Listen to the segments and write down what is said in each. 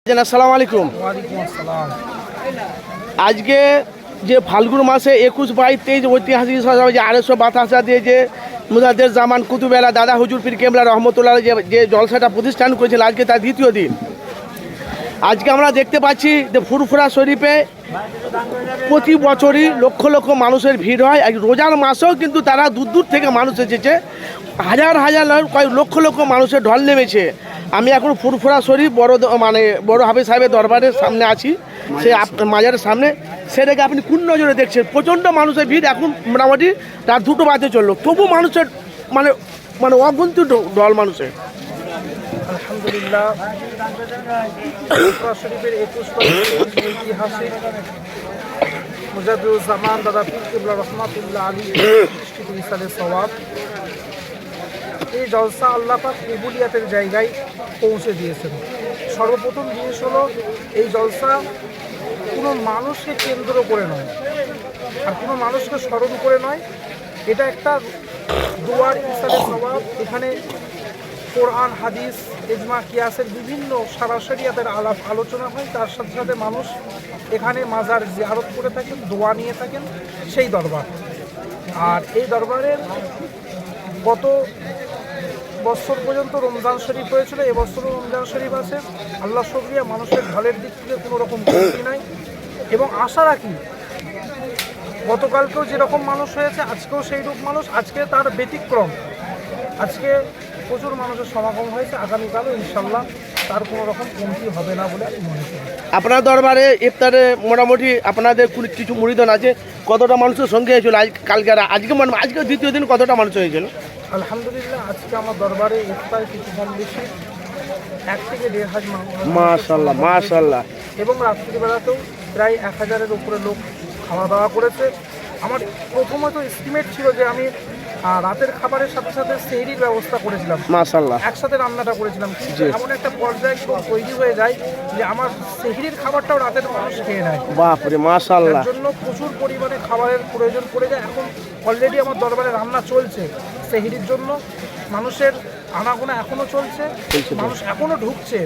আসসালামু আলাইকুম। আজকে যে ফাল্গুন মাসে 21, 22, 23 ঐতিহাসিক যে 852 দিয়ে যে মুজাদ্দেদ জামান কুতুবেলা দাদা হুজুর পীর কেবলা রহমতুল্লাহ যে জলসাটা প্রতিষ্ঠান করেছিল, আজকে তার দ্বিতীয় দিন। আজকে আমরা দেখতে পাচ্ছি যে ফুরফুরা শরীফে প্রতি বছরই লক্ষ লক্ষ মানুষের ভিড় হয়। রোজার মাসেও কিন্তু তারা দূর দূর থেকে মানুষ এসেছে, হাজার হাজার কয়েক লক্ষ লক্ষ মানুষের ঢল নেমেছে। আমি এখন ফুরফুরা শরীফ বড় হাফেজ সাহেবের দরবারের সামনে আছি, সে মাজারের সামনে। সেটাকে আপনি কোন নজরে দেখছেন? প্রচণ্ড মানুষের ভিড়। এখন মোটামুটি রাত 2টো বাজে চললো, তবু মানুষের মানে অগন্তি ঢল মানুষের। আলহামদুলিল্লাহ, ফুরফুরা শরীফের 21 ঐতিহাসিক মুজাদ্দেদুজ জামান দাদা পীর কেবলা রহমাতুল্লাহ আলী ইসালে সওয়াব, এই জলসা আল্লাহ পাক কবুলিয়াতের জায়গায় পৌঁছে দিয়েছেন। সর্বপ্রথম জিনিস হলো, এই জলসা কোনো মানুষকে কেন্দ্র করে নয়, আর কোনো মানুষকে স্মরণ করে নয়। এটা একটা দুয়ার ইসালে সওয়াব। এখানে কোরআন, হাদিস, ইজমা, কিয়াসের বিভিন্ন সারাশরিয়াতের আলোচনা হয়। তার সাথে সাথে মানুষ এখানে মাজার জিয়ারত করে থাকেন, দোয়া নিয়ে থাকেন, সেই দরবার। আর এই দরবারের গত বছর পর্যন্ত রমজান শরীফ হয়েছিল, এবছরও রমজান শরীফ আছে। আল্লাহ শুকরিয়া, মানুষের ঢলের দিক থেকে কোনো রকম কমতি নাই। এবং আশা রাখি, গতকালকেও যেরকম মানুষ হয়েছে আজকেও সেই রূপ মানুষ। আজকে তার ব্যতিক্রম, আজকে প্রচুর মানুষের সমাগম হয়েছে। আগামীকালও ইনশাল্লাহ তার কোনো রকম কমতি হবে না বলে আমি মনে করি। আপনার দরবারে ইফতারে মোটামুটি আপনাদের কিছু মুরিদান আছে, কতটা মানুষের সঙ্গে হয়েছিল কালকে? আজকে দ্বিতীয় দিন কতটা মানুষ হয়েছিল? আলহামদুলিল্লাহ, আজকে আমার দরবারে ইফতার কিছু কম বেশি 1 থেকে 1.5 মানুষ। মাশাআল্লাহ মাশাআল্লাহ। এবং রাত্রিবেলাতেও প্রায় 1000-এর উপরে লোক খাওয়া দাওয়া করেছে। আমার প্রথমত এস্টিমেট ছিল যে আমি রাতের খাবারের সাথে সাথে সেহরির ব্যবস্থা করেছিলাম, মাশাআল্লাহ, একসাথে রান্নাটা করেছিলাম। এমন একটা পর্যায়ে তৈরি হয়ে যায় যে আমার সেহরির খাবারটাও রাতের মানুষ খেয়ে নেয়। বাপরে মাশাআল্লাহ। তার জন্য প্রচুর পরিমাণে খাবারের প্রয়োজন পড়ে যায়। এখন অলরেডি আমার দরবারে রান্না চলছে সেহরির জন্য। মানুষের আনাগোনা এখনো চলছে, মানুষ এখনো ঢুকছে।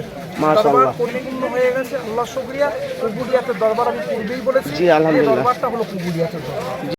দরবার পরিপূর্ণ হয়ে গেছে। আল্লাহ শুকরিয়া। কবুলিয়াতের দরবার আমি পূর্বেই বলেছি, এই দরবারটা হলো কবুলিয়াতের দরবার।